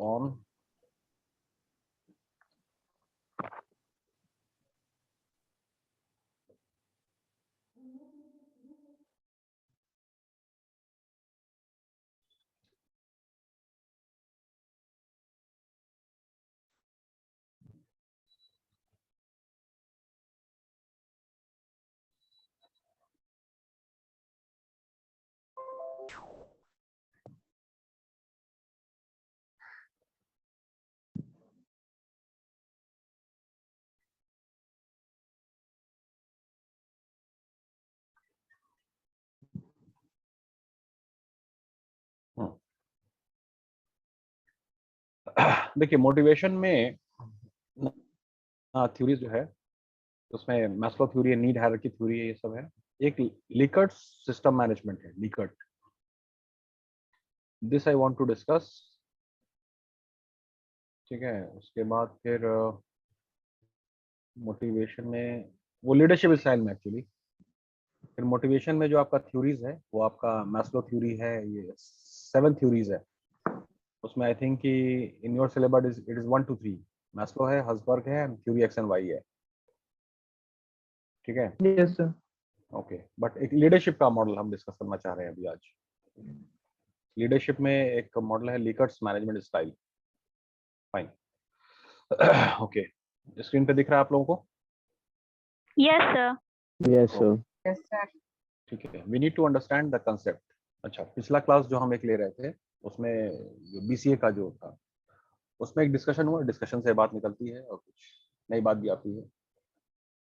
on. देखिए motivation में theories जो है उसमें मैस्लो थ्योरी है, नीड हायरार्की थ्योरी है, ये सब है। एक लिकर्ट सिस्टम मैनेजमेंट है, Likert. This I want to discuss. ठीक है, उसके बाद फिर मोटिवेशन में वो लीडरशिप स्टाइल में एक्चुअली। फिर मोटिवेशन में जो आपका थ्योरीज है वो आपका मैस्लो थ्योरी है, ये 7 थ्योरीज है। उसमें आई थिंक कि in your syllabus it is 1 to 3। Maslow है, हसबर्ग है, थ्योरी एक्स एंड वाई है। ठीक है, यस सर। ओके। बट एक लीडरशिप का मॉडल हम डिस्कस करना चाह रहे हैं अभी आज। लीडरशिप में एक मॉडल है Likert's management style. Fine. Okay, screen पे दिख रहा है आप लोगों को? Yes sir. Yes sir. Yes sir. ठीक है, we need to understand the concept. अच्छा, पिछला क्लास जो हम एक ले रहे थे उसमें बीसीए का जो था उसमें एक डिस्कशन हुआ, डिस्कशन से बात निकलती है और कुछ नई बात भी आती है।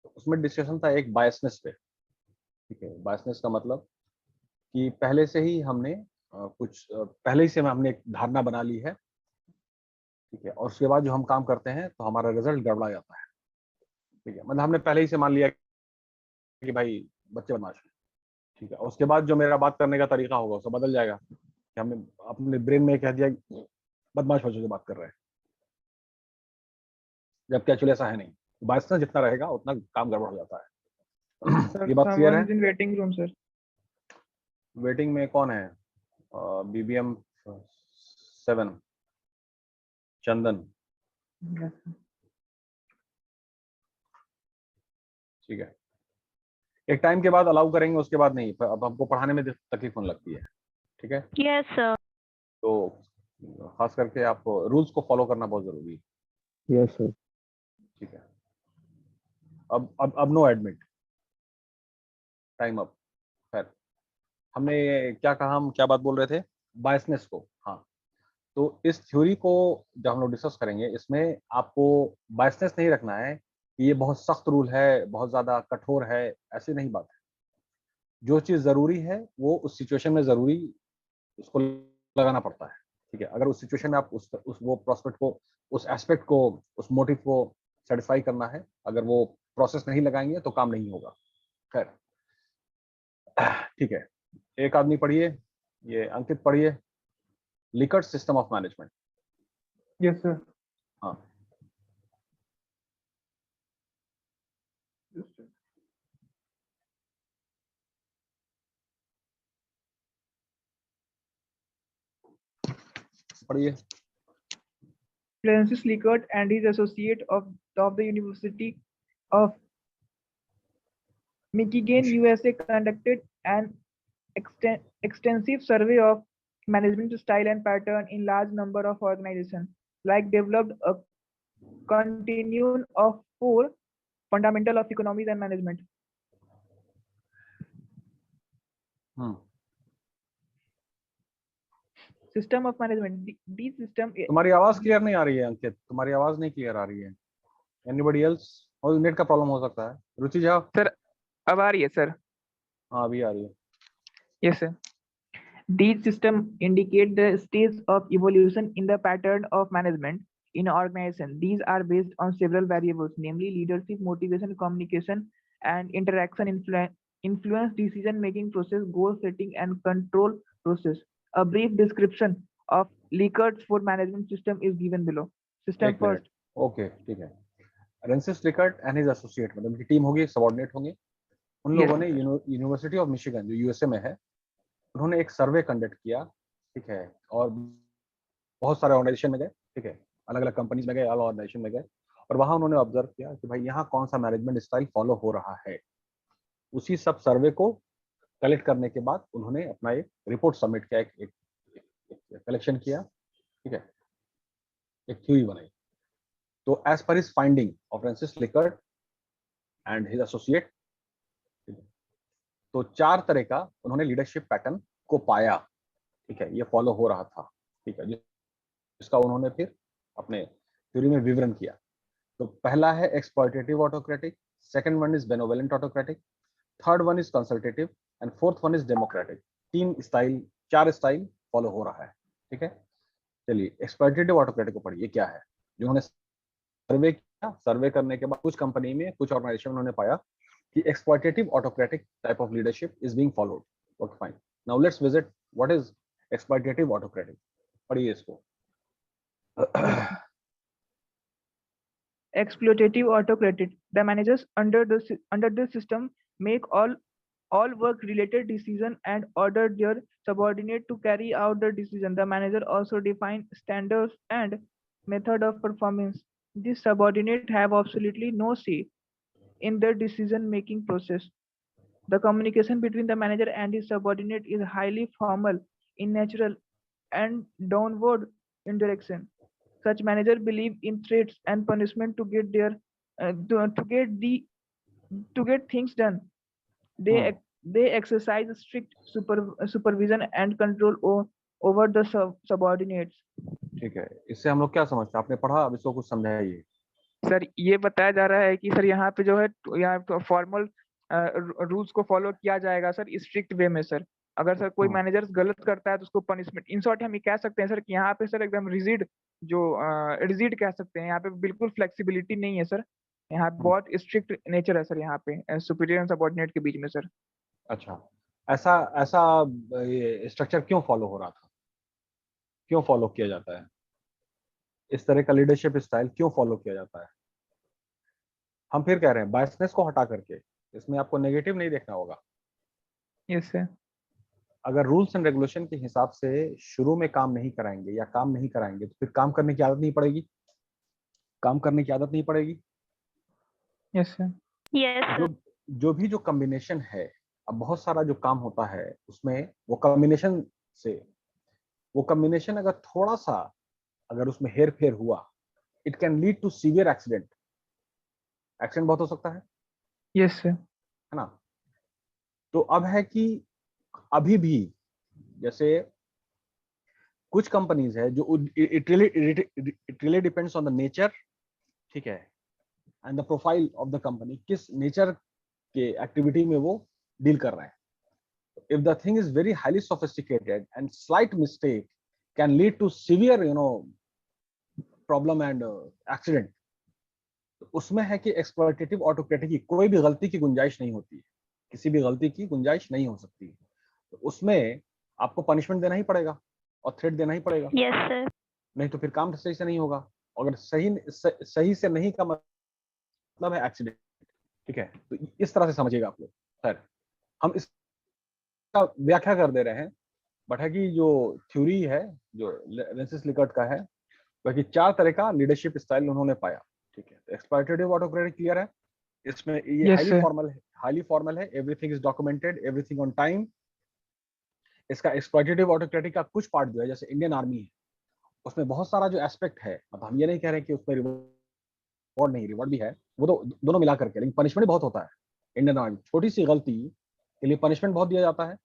तो उसमें डिस्कशन था एक बायसनेस पे। ठीक है, बायसनेस का मतलब कि पहले से ही हमने पहले ही से हमने एक धारणा बना ली है। ठीक है, और उसके बाद जो हम काम करते हैं तो हमारा रिजल्ट गड़बड़ा जाता है। ठीक है, मतलब हमने पहले ही से मान लिया कि भाई बच्चे बदमाश हैं। ठीक है, और उसके बाद जो मेरा बात करने का तरीका होगा उसको बदल जाएगा कि हमने अपने ब्रेन में कह दिया कि बदमाश बच्चों से बात कर रहे हैं, जबकि एक्चुअली ऐसा है नहीं। बायसनेस जितना रहेगा उतना काम गड़बड़ हो जाता है। Sir, ये बात क्लियर someone है? is in waiting room, sir. Waiting में कौन है? बीबीएम 7 चंदन। Yes, sir. ठीक है, एक टाइम के बाद अलाउ करेंगे, उसके बाद नहीं। अब हमको पढ़ाने में तकलीफ होने लगती है। ठीक है, यस सर। तो खास करके आप रूल्स को फॉलो करना बहुत जरूरी है। Yes, sir. ठीक है, अब नो एडमिट, टाइम अप। खैर, हमने क्या कहा, हम क्या बात बोल रहे थे? बायसनेस को। हाँ, तो इस थ्योरी को जब हम लोग डिस्कस करेंगे इसमें आपको बायसनेस नहीं रखना है कि ये बहुत सख्त रूल है, बहुत ज्यादा कठोर है, ऐसी नहीं बात है। जो चीज जरूरी है वो उस सिचुएशन में जरूरी उसको लगाना पड़ता है। ठीक है, अगर उस सिचुएशन में आप उस वो प्रोस्पेक्ट को, उस एस्पेक्ट को, उस मोटिव को सेटिस्फाई करना है, अगर वो प्रोसेस नहीं लगाएंगे तो काम नहीं होगा। खैर, ठीक है, एक आदमी पढ़िए, ये अंकित पढ़िए, Likert system of management. Yes, sir. हाँ, Yes, sir. पढ़िए। Francis Likert and his associate of the University of Michigan, USA, conducted an extensive survey of management style and pattern in large number of organizations, like developed a continuum of 4 fundamental of economics and management. System of management. These system. तुम्हारी आवाज clear नहीं आ रही है अंकित, तुम्हारी आवाज नहीं clear आ रही है। Anybody else? और नेट का प्रॉब्लम हो सकता है। रुचि झा? सर अब आ रही है सर? हाँ, अभी आ रही है। Yes sir. These systems indicate the stage of evolution in the pattern of management in an organization. These are based on several variables, namely leadership, motivation, communication, and interaction influence decision-making process, goal setting, and control process. A brief description of Likert's 4 management system is given below. System एक minute, first. Okay, ठीक है। Francis Likert and his associate, मतलब उनकी team होगी, subordinate होंगे। उन Yes, लोगों ने sir. यूनिवर्सिटी ऑफ मिशिगन जो यूएसए में है, उन्होंने एक सर्वे कंडक्ट किया। ठीक है, और बहुत सारे ऑर्गेनाइजेशन में गए, ठीक है, अलग अलग कंपनीज में गए, अलग ऑर्गेनाइजेशन में गए, और वहां उन्होंने ऑब्जर्व किया कि भाई यहाँ कौन सा मैनेजमेंट स्टाइल फॉलो हो रहा है। उसी सब सर्वे को कलेक्ट करने के बाद उन्होंने अपना एक रिपोर्ट सबमिट किया, एक कलेक्शन किया, ठीक है, एक थ्योरी बनाई। तो as per his finding of Francis Likert and his associate, तो 4 तरह का उन्होंने लीडरशिप पैटर्न को पाया, ठीक है, ये फॉलो हो रहा था, ठीक है, जिसका उन्होंने फिर अपने थ्योरी में विवरण किया। तो पहला है exploitative autocratic, second one is benevolent autocratic, third one is consultative and fourth one is democratic. 4 style follow हो रहा है, ठीक है। चलिए एक्सप्लॉयटेटिव ऑटोक्रेटिक को पढ़िए क्या है। जिन्होंने सर्वे किया, सर्वे करने के बाद कुछ कंपनी में, कुछ ऑर्गेनाइजेशन में उन्होंने पाया कि exploitative autocratic type of leadership is being followed. Okay fine, now let's visit what is exploitative autocratic. पढ़िए इसको। Exploitative autocratic. The managers under the system make all work related decision and order their subordinate to carry out the decision. The manager also define standards and method of performance. These subordinate have absolutely no say in the decision making process. The communication between the manager and his subordinate is highly formal in nature and downward in direction. Such managers believe in threats and punishment to get things done. They exercise strict supervision and control over the subordinates. ठीक है, इससे हम लोग क्या समझते हैं? आपने पढ़ा, अब इसको कुछ समझाइए। सर ये बताया जा रहा है कि सर यहाँ पे जो है यहाँ फॉर्मल रूल्स को फॉलो किया जाएगा सर स्ट्रिक्ट वे में सर। अगर सर कोई मैनेजर गलत करता है तो उसको पनिशमेंट, इन शॉर्ट हम ये कह सकते हैं सर कि यहाँ पे सर एकदम रिजिड कह सकते हैं, यहाँ पे बिल्कुल फ्लेक्सिबिलिटी नहीं है सर। यहाँ पे बहुत स्ट्रिक्ट नेचर है सर यहाँ पे सुपीरियर एंड सबऑर्डिनेट के बीच में सर। अच्छा, ऐसा ऐसा ये स्ट्रक्चर क्यों फॉलो हो रहा था, क्यों फॉलो किया जाता है, इस तरह का लीडरशिप स्टाइल क्यों फॉलो किया जाता है? हम फिर कह रहे हैं बायसनेस को हटा करके, इसमें आपको नेगेटिव नहीं देखना होगा। Yes sir. अगर रूल्स एंड रेगुलेशन के हिसाब से शुरू में काम नहीं कराएंगे या काम नहीं कराएंगे तो फिर काम करने की आदत नहीं पड़ेगी, काम करने की आदत नहीं पड़ेगी। Yes sir. Yes, sir. जो कॉम्बिनेशन है, अब बहुत सारा जो काम होता है उसमें वो कॉम्बिनेशन अगर थोड़ा सा अगर उसमें हेर फेर हुआ, it can lead to severe accident बहुत हो सकता है। Yes sir. है ना? तो अब है कि अभी भी जैसे कुछ कंपनीज है जो it really depends on the nature, ठीक है, and the profile of the company, किस नेचर के एक्टिविटी में वो डील कर रहे हैं। If the thing is very highly sophisticated and slight mistake can lead to severe problem and accident, उसमें है कि एक्सप्लॉयटेटिव ऑटोक्रेटिक की कोई भी गलती की गुंजाइश नहीं होती है, किसी भी गलती की गुंजाइश नहीं हो सकती है। तो उसमें आपको पनिशमेंट देना ही पड़ेगा और थ्रेट देना ही पड़ेगा। Yes, sir. नहीं तो फिर काम सही से नहीं होगा। अगर सही से नहीं का मतलब है एक्सीडेंट, ठीक है। तो इस तरह से समझिएगा आप लोग। सर हम इसका व्याख्या कर दे रहे हैं, बट है कि जो थ्योरी है जो फ्रांसिस लिकर्ट का है, बाकी 4 तरह का लीडरशिप स्टाइल उन्होंने पाया, ठीक है। तो एक्सप्लॉयटेटिव ऑटोक्रेटिक क्लियर है, इसमें ये Yes, हाईली फॉर्मल है, everything is documented, everything on time. इसका एक्सप्लॉयटेटिव ऑटोक्रेटिक का कुछ पार्ट जो है, जैसे इंडियन आर्मी है, उसमें बहुत सारा जो एस्पेक्ट है, मतलब हम ये नहीं कह रहे कि उसमें रिवॉर्ड भी है, वो तो दोनों मिला करके, लेकिन पनिशमेंट बहुत होता है इंडियन आर्मी। छोटी सी गलती के लिए पनिशमेंट बहुत दिया जाता है।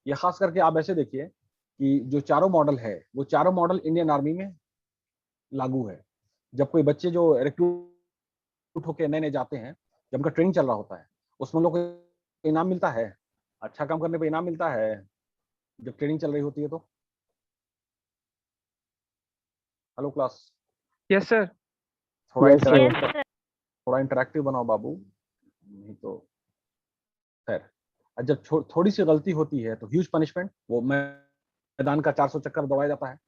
ये खास करके आप ऐसे देखिए कि जो चारों मॉडल है, वो चारों मॉडल इंडियन आर्मी में लागू है। जब कोई बच्चे जो रिक्रूट होके नए जाते हैं, जब उनका ट्रेनिंग चल रहा होता है, उसमें लोग को इनाम मिलता है, अच्छा काम करने पे इनाम मिलता है जब ट्रेनिंग चल रही होती है। तो hello class. Yes sir. Yes, sir. थोड़ा इंटरेक्टिव बनाओ बाबू, नहीं तो खैर। जब थोड़ी सी गलती होती है तो ह्यूज पनिशमेंट, वो मैदान का 400 चक्कर दौड़ाया जाता है।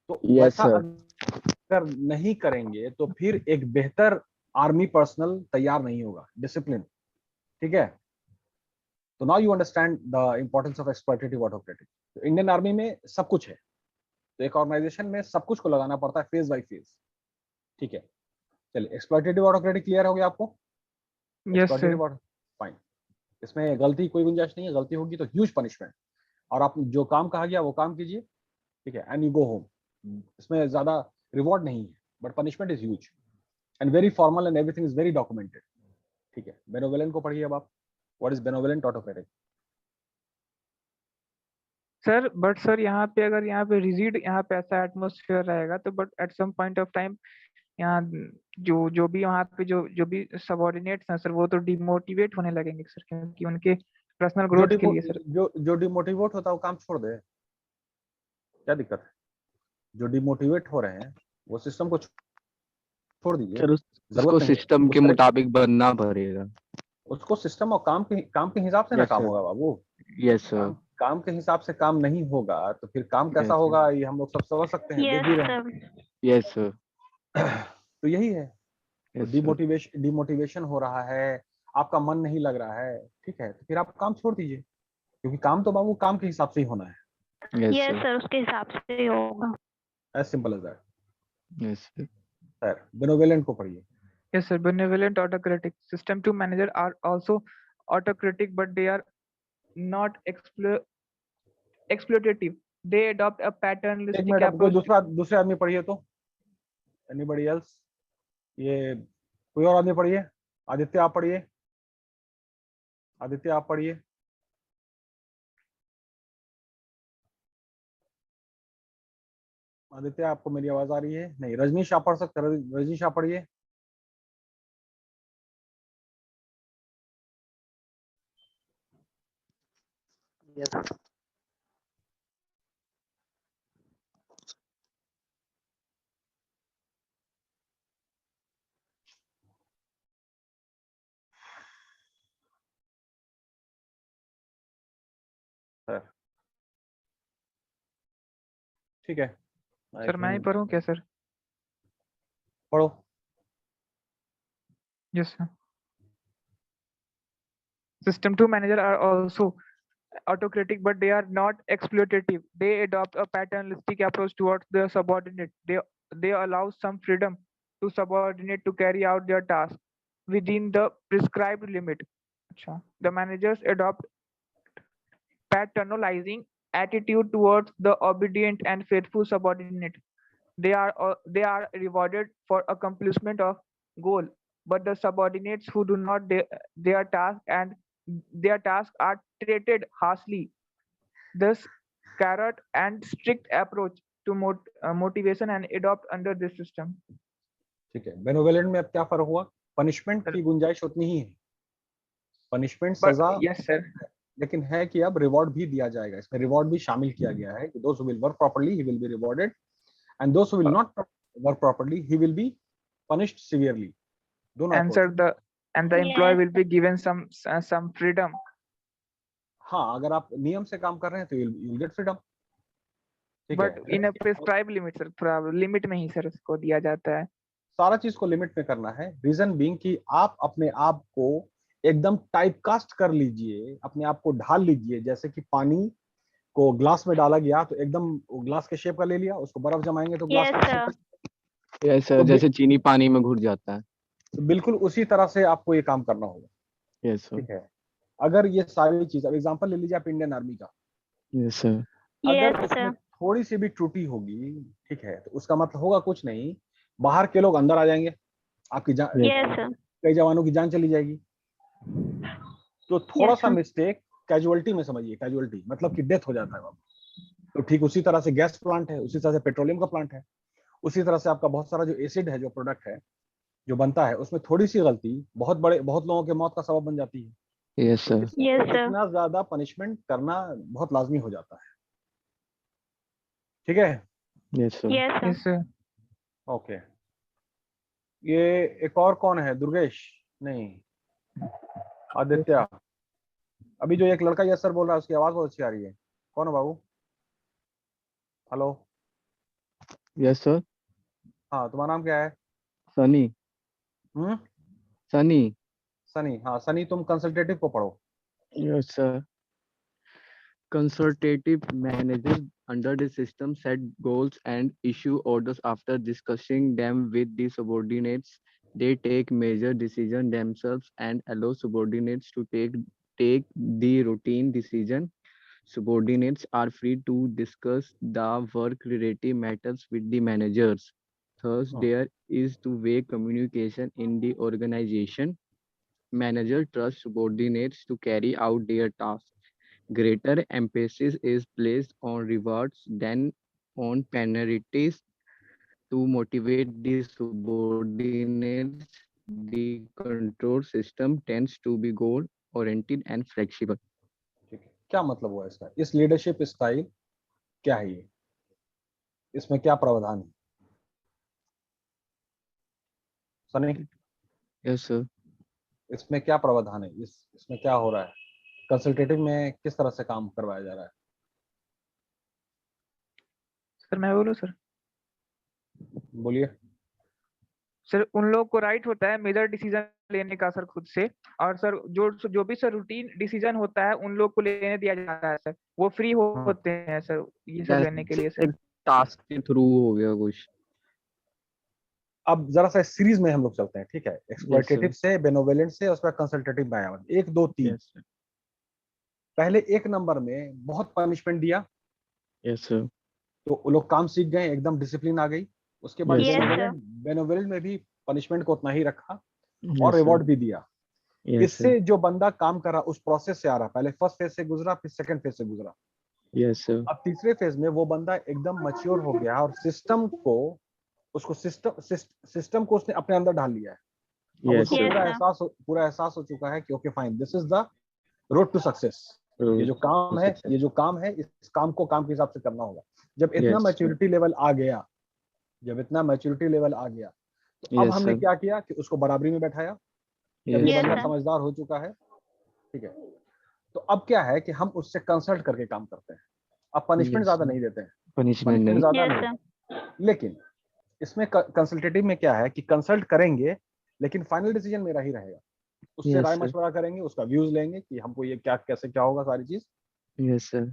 तो वैसा अगर नहीं करेंगे तो फिर एक बेहतर आर्मी पर्सनल तैयार नहीं होगा, डिसिप्लिन, ठीक है। तो now you understand the importance of exploitative autocratic. तो इंडियन आर्मी में सब कुछ है, तो एक ऑर्गेनाइजेशन में सब कुछ को लगाना पड़ता है फेज बाय फेज, ठीक है। चलिए, एक्सप्लॉइटेटिव ऑटोक्रेटिक क्लियर हो गया आपको? Yes sir. Exploitative, fine. इसमें गलती कोई गुंजाइश नहीं है, गलती होगी तो ह्यूज पनिशमेंट, और आप जो काम कहा गया वो काम कीजिए, ठीक है, एंड यू गो होम। इसमें ज्यादा रिवॉर्ड नहीं है, but punishment is huge and very formal and everything is very documented, ठीक है। बेनोवोलेंट को पढ़िए अब आप, what is benevolent autocratic? Sir but sir यहाँ पे अगर यहाँ पे रिजिड यहाँ पे ऐसा एटमोसफियर रहेगा तो but at some point of time यहाँ जो भी वहाँ पे जो भी सबऑर्डिनेट्स हैं सर वो तो डिमोटिवेट होने लगेंगे सर, क्योंकि उनके पर्सनल ग्रोथ के लिए सर। जो डिमोटिवेट होता है वो काम छोड़ दे, क्या दिक्कत है? जो डिमोटिवेट हो रहे हैं वो सिस्टम को छोड़ दीजिए, सर उसको जरूरत नहीं है। सिस्टम के मुताबिक बनना पड़ेगा। उसको सिस्टम और काम के हिसाब से ना Yes, काम sir. होगा बाबू। Yes sir. काम के हिसाब से काम नहीं होगा तो फिर काम कैसा Yes, sir. होगा ये हम लोग सब समझ सकते हैं, देख Yes, भी रहे हैं। sir. Yes sir. तो यही है, Yes, sir. डिमोटिवेशन हो रहा है, आपका मन नहीं लग रहा है, ठीक है, तो फिर आप काम छोड़ दीजिए, क्योंकि काम तो बाबू काम के हिसाब से ही होना है, Yes, Yes, sir. sir. उसके हिसाब से ही होगा. As simple as that. Yes, sir. Sir benevolent को पढ़िए। Yes, sir. Benevolent autocratic. System 2 manager are also autocratic, but they are not exploitative. They adopt a एक paternalistic मिनट, अब कोई approach. दूसरे आदमी पढ़िए तो, एनीबॉडी एल्स? ये कोई और आदमी पढ़िए। आदित्य आप पढ़िए, आदित्य आप पढ़िए। आदित्य आपको मेरी आवाज आ रही है? नहीं। रजनीश आप पढ़ सकते हैं, रजनीश आप पढ़िए। सर ठीक है, Sir, मैं ही पढ़ूं क्या sir? पढ़ो। Yes, sir. System 2 manager are also autocratic, but they are not exploitative. They adopt a paternalistic approach towards their subordinate. They allow some freedom to subordinate to carry out their task within the prescribed limit. The managers adopt paternalizing attitude towards the obedient and faithful subordinate. They are rewarded for accomplishment of goal, but the subordinates who do not their task are treated harshly. Thus, carrot and strict approach to motivation and adopt under this system. ठीक है, बेनोवोलेंट में अब क्या फर्क हुआ? Punishment की गुंजाइश उतनी ही है, पनिशमेंट सजा, Yes, sir. लेकिन है कि अब रिवॉर्ड भी दिया जाएगा। इसमें रिवॉर्ड भी शामिल किया गया है कि दोस्त will work properly he will be rewarded, and दोस्त will not work properly he will be punished severely. दोनों And sir, the employee Yes. will be given some freedom. हाँ, अगर आप नियम से काम कर रहे हैं तो यू विल गेट फ्रीडम, ठीक But है। in a prescribed limit, sir. थोड़ा लिमिट में ही सर उसको दिया जाता है। सारा चीज को लिमिट में करना है, रीजन बीइंग कि आप अपने आप को एकदम टाइपकास्ट कर लीजिए, अपने आप को ढाल लीजिए, जैसे कि पानी को ग्लास में डाला गया तो एकदम ग्लास के शेप का ले लिया, उसको बर्फ जमाएंगे तो ग्लास Yes, का sir. शेप। यस सर, तो जैसे चीनी पानी में घुट जाता है। तो बिल्कुल उसी तरह से आपको ये काम करना होगा, यस सर। ठीक है। अगर ये सारी चीज, अब एग्जांपल ले लीजिए आप इंडियन आर्मी का, यस सर। अगर Yes, उसमें sir. थोड़ी सी भी त्रुटि होगी, ठीक है, तो उसका मतलब होगा कुछ नहीं, बाहर के लोग अंदर आ जाएंगे, आपकी जान, Yes, sir. कई जवानों की जान चली जाएगी। तो थोड़ा Yes, सा sir. मिस्टेक कैजुअलिटी में समझिए, कैजुअलिटी मतलब कि डेथ हो जाता है बाबू। तो ठीक उसी तरह से गैस प्लांट है, उसी तरह से पेट्रोलियम का प्लांट है, उसी तरह से आपका बहुत सारा जो एसिड है, जो प्रोडक्ट है, जो बनता है, उसमें थोड़ी सी गलती बहुत लोगों के मौत का सबब बन जाती है। Yes sir. Yes, sir. इतना ज्यादा पनिशमेंट करना बहुत लाजमी हो जाता है, ठीक है। Yes sir. Yes, sir. Yes, sir. Okay, ये एक और कौन है? दुर्गेश? नहीं, आदित्य। अभी जो एक लड़का यस सर बोल रहा है उसकी आवाज बहुत अच्छी आ रही है, कौन है बाबू? हेलो? Yes sir. हाँ, तुम्हारा नाम क्या है? सनी। सनी। सनी। हाँ सनी, तुम कंसल्टेटिव को पढ़ो। Yes sir. Consultative manager under the system set goals and issue orders after discussing them with the subordinates. They take major decisions themselves and allow subordinates to take the routine decision. Subordinates are free to discuss the work-related matters with the managers. Thus, हाँ, there is two-way communication in the organization. Manager trusts subordinates to carry out their tasks. Greater emphasis is placed on rewards than on penalties to motivate the subordinates. The control system tends to be goal-oriented and flexible. ठीक है, क्या मतलब हुआ इसका? इस leadership style क्या है ये? इसमें क्या प्रावधान है? Sunny, Yes, sir. इसमें क्या प्रावधान है? इसमें क्या हो रहा है? कंसल्टेटिव में किस तरह से काम करवाया जा रहा है? सर मैं बोलूँ सर? बोलिए। सर उन लोग को राइट होता है मेजर डिसीजन लेने का सर खुद से, और सर जो भी सर रूटीन डिसीजन होता है उन लोग को लेने दिया जाता है सर, वो फ्री होते हैं सर ये सब लेने के लिए सर। टास्क के थ्रू हो गया कुछ। अब जरा सा सीरीज में हम लोग चलते हैं, ठीक है? एक्सप्लॉइटेटिव से, बेनोवेलेंट से, उसके बाद कंसल्टेटिव में आया 1 2 3। Yes, sir. पहले 1 नंबर में बहुत पनिशमेंट दिया, Yes, sir. तो वो लोग काम सीख गए, एकदम डिसिप्लिन आ गई। उसके बाद Yes, sir. बेनोवेलेंट में भी पनिशमेंट को उतना ही रखा Yes, और sir. रिवॉर्ड भी दिया। Yes, इससे sir. जो बंदा काम कर रहा उस प्रोसेस से आ रहा, पहले फर्स्ट फेज से गुजरा, फिर सेकंड फेज से गुजरा, Yes, sir. अब तीसरे फेज में वो बंदा एकदम मैच्योर हो गया और सिस्टम को उसने अपने अंदर डाल लिया है। अब Yes, उसको sir. Yes, पूरा एहसास हो चुका है कि okay fine, this is the road to success. ये जो काम है इस काम को काम के हिसाब से करना होगा। जब इतना Yes, sir. मैच्योरिटी लेवल आ गया, तो अब Yes, हमने sir. क्या किया कि उसको बराबरी में बैठाया। जब Yes, ये Yes, बंदा sir. समझदार हो चुका है, ठीक है, तो अब क्या है कि हम उससे कंसल्ट करके काम करते हैं। अब पनिशमेंट Yes, ज्यादा sir. नहीं देते हैं, Punishment पनिशमेंट नहीं। ज्यादा Yes, नहीं, sir. लेकिन इसमें कंसल्टेटिव में क्या है कि कंसल्ट करेंगे लेकिन फाइनल डिसीजन मेरा ही रहेगा। उससे Yes, राय sir. मशवरा करेंगे, उसका व्यूज लेंगे कि हमको ये क्या कैसे क्या होगा, सारी चीज। Yes, sir.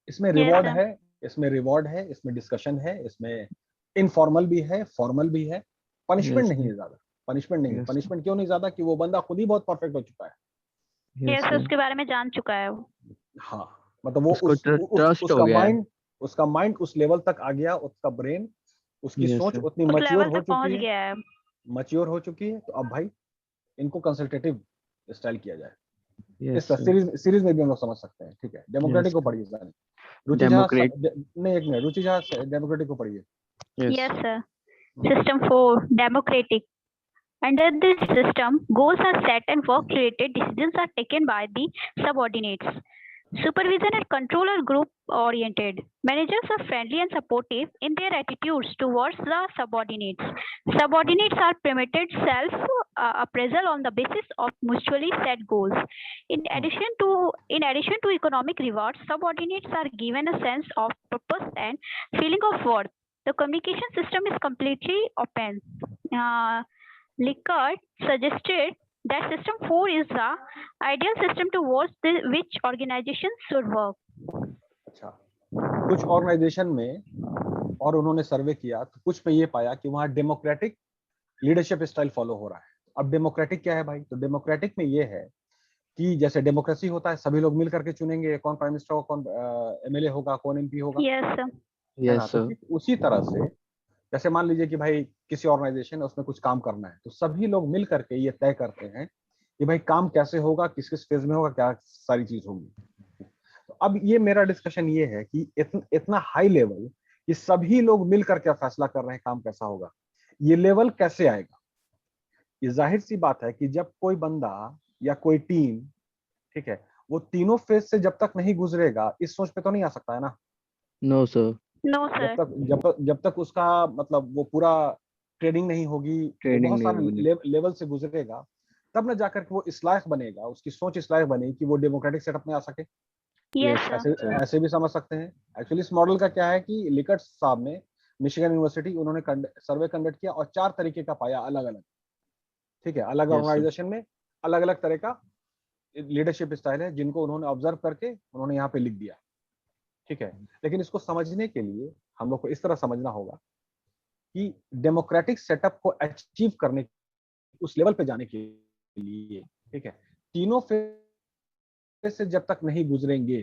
इसमें Yes, रिवॉर्ड sir. है, इसमें डिस्कशन है, इसमें इनफॉर्मल भी है, फॉर्मल भी है। पनिशमेंट Yes, नहीं sir. है ज्यादा, पनिशमेंट नहीं है। Yes, sir. पनिशमेंट क्यों नहीं ज्यादा? कि वो बंदा खुद ही बहुत परफेक्ट हो चुका है। Yes, Yes, sir. sir. उसके बारे में जान चुका है वो। हाँ, मतलब वो उसको trust हो गया है। उसका माइंड उस लेवल तक आ गया, उसका ब्रेन, उसकी Yes, सोच sir. उतनी उस मैच्योर लेवल हो तक पहुंच चुकी है, गया है। तो अब भाई इनको कंसल्टेटिव स्टाइल किया जाए। Yes, इस sir. सीरीज में भी हम लोग समझ सकते हैं, ठीक है? डेमोक्रेटिक Yes, को sir. पढ़िए सारी। रुचि झा Democrat. नहीं, एक मिनट, रुचि झा डेमोक्रेटिक को पढ़िए। Yes. Yes, sir. System 4, democratic. Under this system, goals are set and work-related decisions are taken by the subordinates. Supervision and control are group-oriented. Managers are friendly and supportive in their attitudes towards the subordinates. Subordinates are permitted self-appraisal on the basis of mutually set goals. In addition to economic rewards, subordinates are given a sense of purpose and feeling of worth. The communication system is completely open. Likert suggested that system 4 is the ideal system towards which organizations should work. अच्छा, कुछ organisation में और उन्होंने सर्वे किया तो कुछ में ये पाया कि वहाँ डेमोक्रेटिक लीडरशिप स्टाइल फॉलो हो रहा है। अब डेमोक्रेटिक क्या है भाई? तो डेमोक्रेटिक में ये है कि जैसे डेमोक्रेसी होता है, सभी लोग मिल करके चुनेंगे कौन प्राइम मिनिस्टर होगा, कौन एमएलए होगा, कौन एमपी होगा। Yes, sir. है ना? Yes, तो sir. ठीक उसी तरह से जैसे मान लीजिए कि भाई किसी ऑर्गेनाइजेशन है, उसमें कुछ काम करना है, तो सभी लोग मिल करके ये तय करते हैं कि भाई काम कैसे होगा, किस किस फेज में होगा, क्या सारी चीज होगी। तो अब ये मेरा डिस्कशन ये है कि इतना हाई लेवल कि सभी लोग मिल करके फैसला कर रहे हैं काम कैसा होगा, ये लेवल कैसे आएगा? ये जाहिर सी बात है कि जब कोई बंदा या कोई टीम, ठीक है, वो तीनों फेज से जब तक नहीं गुजरेगा, इस सोच पे तो नहीं आ सकता है ना। No, sir. No, sir. जब तक उसका मतलब वो पूरा ट्रेनिंग नहीं होगी, वो Training बहुत नहीं सारे होगी। लेवल से गुजरेगा, तब ना जाकर के वो इस लायक बनेगा, उसकी सोच इस लायक बनेगी कि वो डेमोक्रेटिक सेटअप में आ सके। Yes, Yes, sir. sir. ऐसे भी समझ सकते हैं। एक्चुअली इस मॉडल का क्या है कि लिकर्ट साहब ने मिशिगन यूनिवर्सिटी, उन्होंने सर्वे कंडक्ट किया और 4 तरीके का पाया अलग अलग, ठीक है? अलग Yes, sir. ऑर्गेनाइजेशन में अलग अलग तरह का लीडरशिप स्टाइल है, जिनको उन्होंने ऑब्जर्व करके उन्होंने यहाँ पे लिख दिया। ठीक है, लेकिन इसको समझने के लिए हम लोग को इस तरह समझना होगा कि डेमोक्रेटिक सेटअप को अचीव करने, उस लेवल पे जाने के लिए, ठीक है, तीनों फेज से जब तक नहीं गुजरेंगे,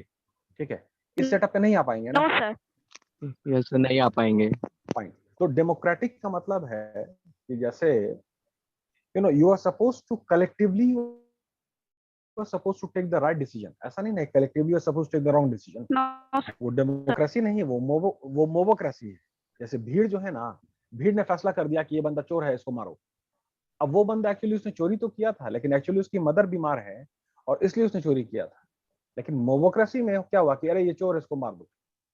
ठीक है, इस सेटअप पे नहीं आ पाएंगे ना। No, sir. यस सर, नहीं आ पाएंगे। फाइन। तो डेमोक्रेटिक का मतलब है कि जैसे you are suppose to collectively, you are suppose to take the right decision. ऐसा नहीं है collectively you are suppose to take the wrong decision. No, sir. वो डेमोक्रेसी नहीं है, वो मोबोक्रेसी है। जैसे भीड़ जो है ना, भीड़ ने फैसला कर दिया कि ये बंदा चोर है, इसको मारो। अब वो बंदा एक्चुअली उसने चोरी तो किया था, लेकिन एक्चुअली उसकी मदर बीमार है और इसलिए उसने चोरी किया था। लेकिन मोबोक्रेसी में क्या हुआ कि अरे ये चोर है, इसको मार दो।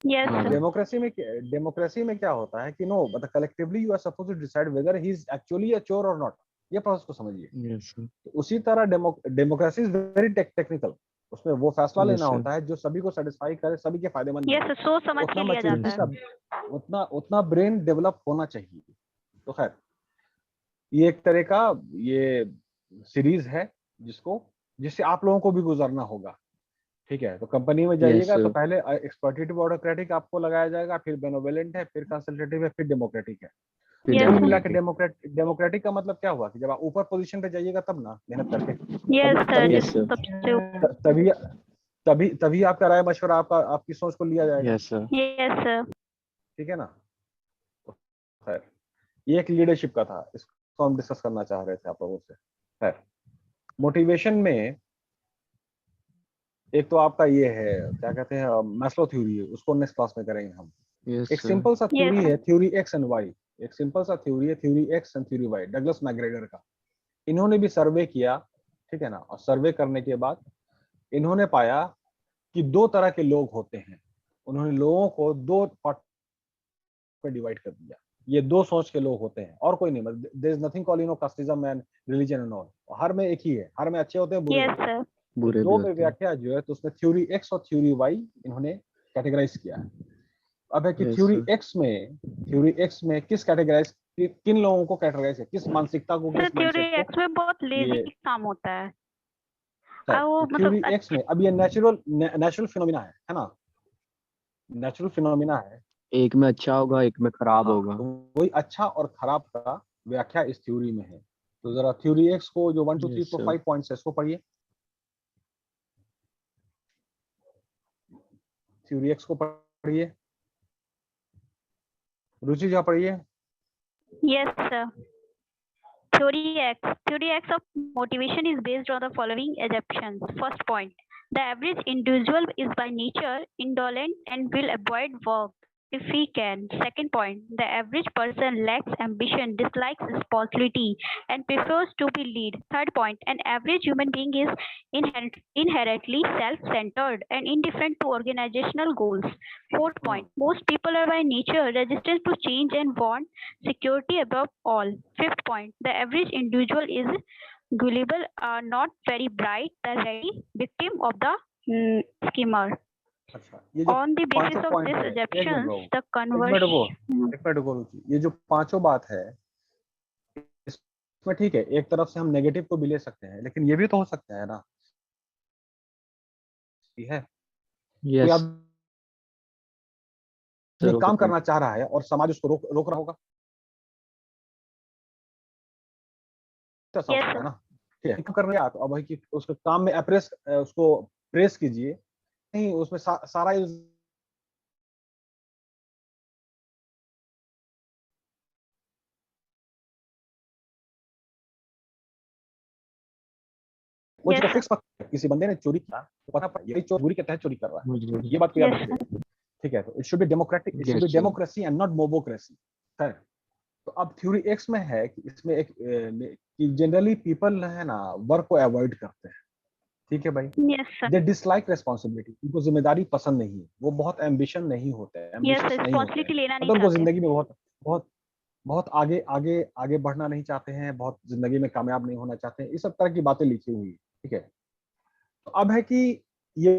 Yes, हाँ, sir. डेमोक्रेसी में क्या होता है कि no, but collectively you are suppose to decide whether he is actually a चोर और नॉट। ये प्रोसेस को समझिए। यस सर, तो उसी तरह डेमोक्रेसी इज वेरी टेक्निकल। उसमें वो फैसला Yes, लेना sir. होता है जो सभी को सेटिस्फाई करे, सभी के फायदेमंद Yes, बने। sir. सोच समझ उतना के लिया जाता मैच्योरिटी है. का, उतना ब्रेन डेवलप होना चाहिए। तो खैर, ये एक तरह का ये सीरीज है जिससे आप लोगों को भी गुजरना होगा। ठीक है, तो कंपनी में जाइएगा sir. तो पहले एक्सप्लॉइटेटिव ऑटोक्रेटिक आपको लगाया जाएगा, फिर बेनोवोलेंट है, फिर कंसल्टेटिव है, फिर डेमोक्रेटिक है। Yes, कुल sir. मिला के डेमोक्रेटिक का मतलब क्या हुआ कि जब आप ऊपर पोजीशन पे जाइएगा तब ना, मेहनत करके, Yes, sir. तभी Yes, sir. सबसे ऊपर. तभी तभी तभी आपका राय मशवरा, आपकी सोच को लिया जाएगा। Yes, sir. Yes, sir. ठीक है ना। तो खैर, ये एक लीडरशिप का था, इसको हम डिस्कस करना चाह रहे थे आप लोगों से। खैर, मोटिवेशन में एक तो आपका ये है, क्या कहते हैं, मैस्लो थ्योरी, उसको नेक्स्ट क्लास में करेंगे हम। Yes, एक sir. सिंपल सा Yes, थ्योरी sir. है, थ्योरी एक्स एंड वाई। एक सिंपल सा थ्योरी है, theory X and theory Y, Douglas McGregor का। इन्होंने भी सर्वे किया, ठीक है ना, और सर्वे करने के बाद इन्होंने पाया कि दो तरह के लोग होते हैं। उन्होंने लोगों को दो पार्ट में डिवाइड कर दिया। ये दो सोच के लोग होते हैं और कोई नहीं। There is nothing called casteism and religion and all. हर में एक ही है, हर में अच्छे होते हैं, बुरे Yes, होते हैं। sir. बुरे भी दो में होते हैं। व्याख्या जो है, तो उसमें थ्योरी एक्स और थ्योरी वाई इन्होंने कैटेगराइज किया है। अब है कि Yes, थ्योरी sir. एक्स में किस कैटेगराइज, किन लोगों को कैटेगराइज है, किस मानसिकता को, Sir, किस theory माइंडसेट X में बहुत को। lazy ये काम होता है. वो थ्योरी मतलब एक्स में अब ये नेचुरल फिनोमिना है ना, नेचुरल फिनोमिना है। एक में अच्छा होगा, एक में खराब हाँ, होगा। तो वही अच्छा और खराब का व्याख्या इस थ्योरी में है। तो जरा थ्योरी एक्स को जो 1 2 3 Yes, 4 sir. 5 पॉइंट्स है, इसको पढ़िए। थ्योरी एक्स को पढ़िए, रुचि जी पढ़िए। yes, sir. Theory X of motivation is based on the following assumptions. First point, the average individual is by nature indolent and will avoid work if he can. Second point, the average person lacks ambition, dislikes responsibility, and prefers to be lead. Third point, an average human being is inherently self-centered and indifferent to organizational goals. Fourth point, most people are by nature resistant to change and want security above all. Fifth point, the average individual is gullible, not very bright, the ready victim of the schemer. अच्छा, ये जो On the basis पांचों of point this है, एक minute assumptions, रुको, the एक minute रुको रुचि। ये जो पांचों बात है, इसमें ठीक है, एक तरफ से हम नेगेटिव को भी ले सकते हैं, लेकिन ये भी तो हो सकता है ना, है कोई Yes, आदमी sir. काम करना चाह रहा है और समाज उसको रोक रहा होगा, तो ऐसा हो Yes, सकता है sir. ना। ठीक है, काम कर रहे हैं तो अब है कि उसके काम में उसको प्रेस कीजिए, नहीं उसमें सारा वो Yes, चीज़ sir. फिक्स, किसी बंदे ने चोरी किया तो पता पड़ा यही चोरी के तहत चोरी कर रहा है, ये बात को याद Yes, रखिएगा। ठीक है, तो it should be democratic, it should Yes, be sir. Democracy and not mobocracy. खैर, तो अब थ्योरी एक्स में है कि इसमें एक कि जनरली पीपल है ना, वर्क को अवॉइड करते हैं। ठीक है भाई, yes, sir. दे डिसलाइक रिस्पॉन्सिबिलिटी, उनको जिम्मेदारी पसंद नहीं है, वो बहुत एम्बिशन नहीं होते हैं, Yes, एम्बिशियस sir. नहीं होते Responsibility हैं, लेना नहीं मतलब उनको चाहते. जिंदगी में बहुत बहुत बहुत आगे आगे आगे बढ़ना नहीं चाहते हैं, बहुत जिंदगी में कामयाब नहीं होना चाहते हैं, इस सब तरह की बातें लिखी हुई है। ठीक है, तो अब है कि ये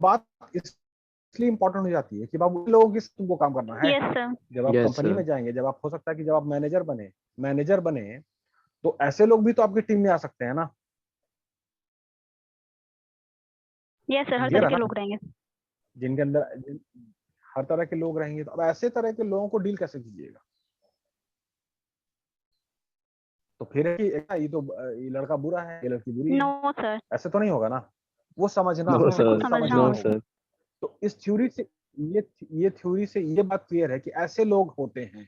बात इसलिए इंपॉर्टेंट हो जाती है कि बाबू लोगों की तुमको काम करना है। Yes, sir. जब आप Yes, कंपनी sir. में जाएंगे, जब आप हो सकता है कि जब आप मैनेजर बने तो ऐसे लोग भी तो आपकी टीम में आ सकते हैं ना। Yes, sir. हर क्लियर तरह है के ना, लोग रहेंगे. जिनके अंदर हर तरह के लोग रहेंगे, तो अब ऐसे तरह के लोगों को डील कैसे कीजिएगा? तो फिर है कि ये तो ये लड़का बुरा है, ये लड़की बुरी है, No, sir. ऐसे तो नहीं होगा ना। वो समझना नो होगा, सर, खुद समझना समझना नो होगा। होगा। सर। तो इस थ्योरी से ये थ्योरी से ये बात क्लियर है कि ऐसे लोग होते हैं,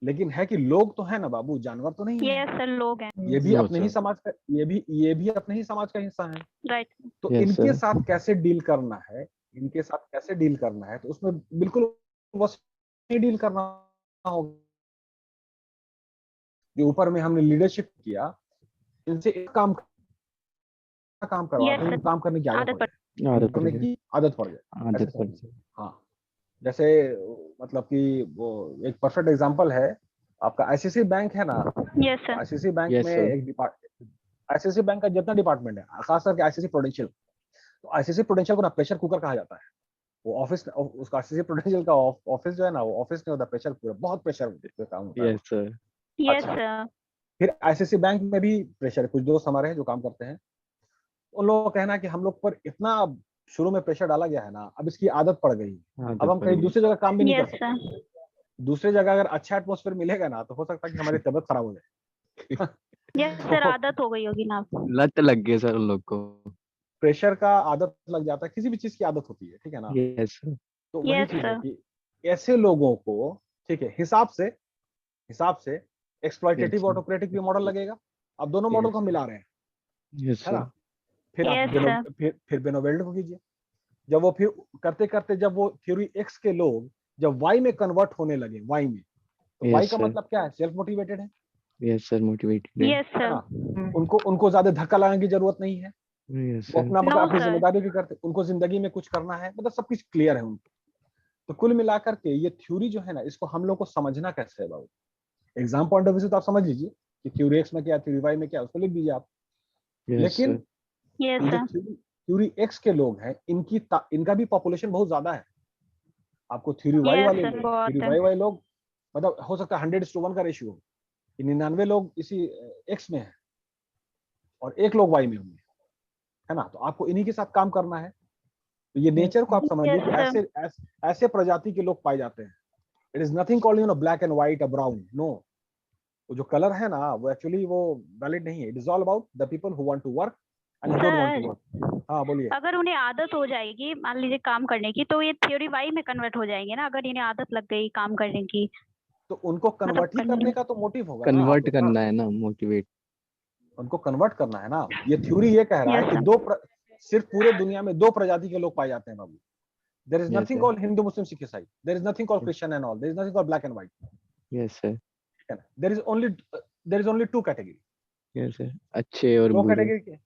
लेकिन है कि लोग तो है ना बाबू, जानवर तो नहीं है। Yes, sir. लोग हैं। ये भी No, अपने ही sir. समाज का, ये भी अपने ही समाज का हिस्सा है। Right. तो Yes, इनके sir. साथ कैसे डील करना है, इनके साथ कैसे डील करना है, तो उसमें बिल्कुल वैसे डील करना होगा। जो ऊपर में हमने लीडरशिप किया, इनसे एक काम करवा Yes, तो इनको sir. काम करने की आदत आदत पड़ जाए, आदत काम करने पड़ की आदत पड़ जाए, ऐसे आदत पड़ समझिए। हाँ, जैसे मतलब कि वो एक परफेक्ट एग्जांपल है आपका आईसीसी बैंक है ना। Yes, तो sir. आईसीसी बैंक Yes, में sir. आईसीसी बैंक का जितना डिपार्टमेंट है, खास करके आईसीसी प्रूडेंशियल, तो आईसीसी प्रूडेंशियल को ना प्रेशर कुकर कहा जाता है। वो ऑफिस, उसका आईसीसी प्रूडेंशियल का ऑफिस जो है ना, वो ऑफिस नहीं होता, प्रेशर कुकर, बहुत प्रेशर पे काम होता है। Yes, sir. Yes, अच्छा, sir. फिर आईसीसी बैंक में भी प्रेशर, कुछ दोस्त हमारे हैं जो काम करते हैं, उन लोगों का कहना है कि हम लोग पर इतना शुरू में प्रेशर डाला गया है ना, अब इसकी आदत पड़ गई, अब आदत हम पड़ कहीं गई। दूसरी जगह काम भी नहीं कर Yes, सकते। sir. दूसरी जगह अगर अच्छा एटमॉस्फेयर मिलेगा ना, तो हो सकता है कि हमारी तबीयत खराब हो जाए। Yes, sir. तो आदत हो गई होगी ना आपको। लत लग गई सर उन लोग को। प्रेशर का आदत लग जाता है, किसी भी चीज की आदत होती है, ठीक है ना। Yes, sir. तो वही Yes, चीज है sir. कि ऐसे लोगों को, ठीक है, हिसाब से एक्सप्लॉइटेटिव Yes, sir. ऑटोक्रेटिक भी मॉडल लगेगा। अब दोनों मॉडल को हम मिला रहे हैं, Yes, है ना। sir. फिर आप Yes, sir. फिर बेनोवेल्ड को कीजिए। जब वो फिर करते करते जब वो थ्योरी एक्स के लोग जब वाई में कन्वर्ट होने लगे, वाई में, तो वाई Yes, का sir. मतलब क्या है? सेल्फ मोटिवेटेड है Yes, sir. Motivated है। Yes, है sir. ना। उनको ज्यादा धक्का लगाने की जरूरत नहीं है, Yes, वो sir. अपना No, अपनी sir. जिम्मेदारी भी करते, उनको जिंदगी में कुछ करना है, मतलब सब कुछ क्लियर है उनको। तो कुल मिलाकर के ये थ्योरी जो है ना, इसको हम लोग को समझना कैसे है बाबू। एग्जाम पॉइंट ऑफ व्यू से तो आप समझ लीजिए कि थ्योरी एक्स में क्या, थ्योरी वाई में क्या, उसको लिख दीजिए आप। Yes, लेकिन sir. Yes, ये जो sir. थ्योरी एक्स के लोग हैं, इनका भी पॉपुलेशन बहुत ज्यादा है। आपको थ्योरी वाई Yes, वाले sir. लोग, बहुत थ्योरी है। वाई वाले लोग, मतलब हो सकता है 100:1 का रेशियो हो, 99 लोग इसी एक्स में है और 1 लोग वाई में होंगे, है ना। तो आपको इन्हीं के साथ काम करना है। तो ये नेचर को आप समझिए Yes, कि sir. ऐसे प्रजाति के लोग पाए जाते हैं। It is nothing called black and white और ब्राउन, नो। वो जो कलर है ना, वो एक्चुअली वो वैलिड नहीं है। It is all about the people who want to work and who don't want to Sir, work. हाँ बोलिए। अगर उन्हें आदत हो जाएगी, मान लीजिए काम करने की, तो ये थ्योरी वाई में कन्वर्ट हो जाएंगे ना, अगर इन्हें आदत लग गई काम करने की। तो उनको कन्वर्ट ही करने करने में। का तो मोटिव होगा ना। कन्वर्ट करना है ना, मोटिवेट। उनको कन्वर्ट करना है ना। ये थ्योरी ये कह रहा है Yes, कि sir. सिर्फ पूरे दुनिया में 2 प्रजाति के लोग पाए जाते हैं बाबू। There is Yes, nothing sir. Called Hindu Muslim Sikh Isai, there is nothing called Christian and all, there is nothing called black and white, Yes, sir. है ना। There is only 2 category. Yes, sir. अच्छे और 2 बुरे। कैटेगरी के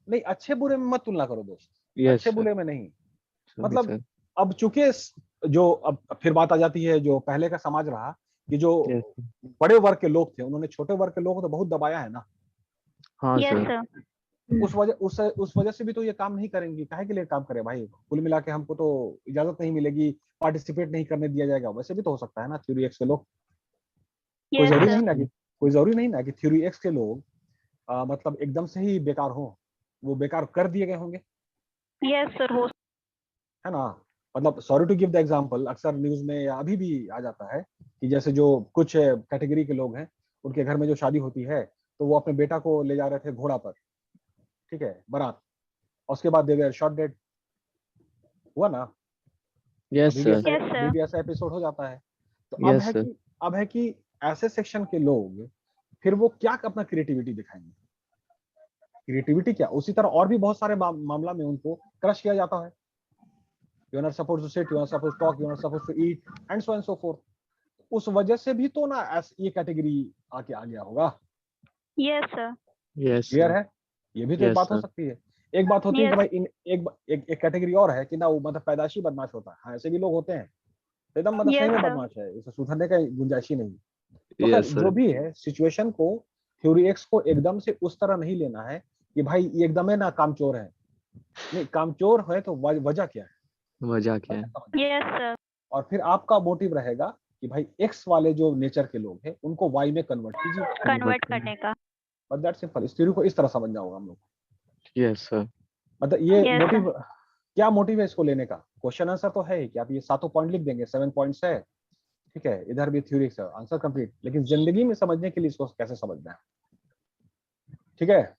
नहीं, अच्छे बुरे में मत तुलना करो दोस्त। Yes, अच्छे sir. बुरे में नहीं, Sorry, मतलब sir. अब चूंकि जो अब फिर बात आ जाती है, जो पहले का समाज रहा कि जो Yes, sir. बड़े वर्ग के लोग थे, उन्होंने छोटे वर्ग के लोगों को तो बहुत दबाया है ना। हाँ Yes, सर। sir. उस वजह से भी तो ये काम नहीं करेंगे। काहे के लिए काम करे भाई? कुल मिला के हमको तो इजाजत नहीं मिलेगी, पार्टिसिपेट नहीं करने दिया जाएगा। वैसे भी तो हो सकता है ना थ्योरी एक्स के लोग। कोई Yes, जरूरी sir. नहीं ना कि थ्योरी एक्स के लोग मतलब एकदम से ही बेकार हो, वो बेकार कर दिए गए होंगे, Yes, sir. हो है ना। मतलब sorry to give the example, अक्सर न्यूज में या अभी भी आ जाता है कि जैसे जो कुछ कैटेगरी के लोग हैं, उनके घर में जो शादी होती है, तो वो अपने बेटा को ले जा रहे थे घोड़ा पर, ठीक है, बारात, और उसके बाद दे वर शॉट डेड, हुआ ना। Yes, sir. Yes, sir. अभी भी ऐसा एपिसोड हो जाता है। तो Yes, sir. अब है कि ऐसे सेक्शन के लोग फिर वो क्या अपना क्रिएटिविटी दिखाएंगे। क्रिएटिविटी क्या, उसी तरह और भी बहुत सारे मामला में उनको क्रश किया जाता है। You are not supposed to sit, you are not supposed to talk, you are not supposed to eat and so forth. उस वजह से भी तो ना ये कैटेगरी आके आ गया होगा। Yes, sir. Yes, clear sir. है? ये भी तो एक Yes, बात हो sir. सकती है। एक बात होती है कि Yes. भाई एक कैटेगरी और है कि ना वो मतलब पैदाशी बदमाश होता है। हाँ, ऐसे भी लोग होते हैं एकदम, मतलब सही Yes, में sir. बदमाश है, इसे सुधरने का गुंजाइश ही नहीं। तो खैर Yes, जो sir. भी है, सिचुएशन को, थ्योरी एक्स को एकदम से उस तरह नहीं लेना है कि भाई ये एकदम है ना कामचोर है। नहीं, कामचोर है तो वजह क्या है, वजह क्या है? Yes, sir. और फिर आपका मोटिव रहेगा कि भाई एक्स वाले जो नेचर के लोग हैं उनको वाई में कन्वर्ट कीजिए। कन्वर्ट करने का। But that simple. इस थ्योरी को इस तरह समझना होगा हम लोग। Yes, sir. मतलब ये Yes, मोटिव क्या मोटिव है इसको लेने का? क्वेश्चन आंसर तो है कि आप ये 7 पॉइंट लिख देंगे, 7 पॉइंट्स है, ठीक है, इधर भी थ्योरी से आंसर कंप्लीट, लेकिन जिंदगी में समझने के लिए इसको कैसे समझना है, ठीक है।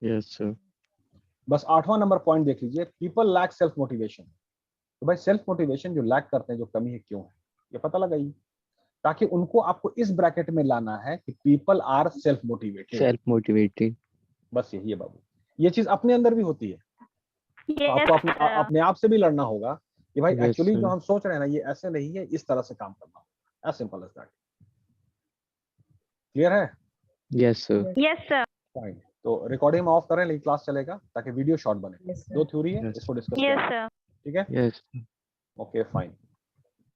Yes, sir. बस 8वां नंबर पॉइंट देख लीजिए, पीपल लैक सेल्फ मोटिवेशन। तो भाई सेल्फ मोटिवेशन जो लैक करते हैं, जो कमी है, क्यों है, ये पता लगाइए, ताकि उनको आपको इस ब्रैकेट में लाना है कि people are self motivated. Self-motivated. बस यही है बाबू, ये चीज अपने अंदर भी होती है, तो Yes, आपको अपने sir. अपने आप से भी लड़ना होगा कि भाई Yes, एक्चुअली जो sir. हम सोच रहे हैं ना, ये ऐसे नहीं है, इस तरह से काम करना, as simple as that. Clear है? Yes, sir. Yes, sir. Fine. तो रिकॉर्डिंग में ऑफ करें, लेकिन क्लास चलेगा ताकि वीडियो शॉर्ट बने। दो थ्योरी है, Yes. इसको डिस्कस Yes, करें, sir. ठीक है। Yes. Okay fine,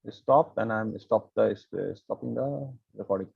stop, and I am stopping the recording.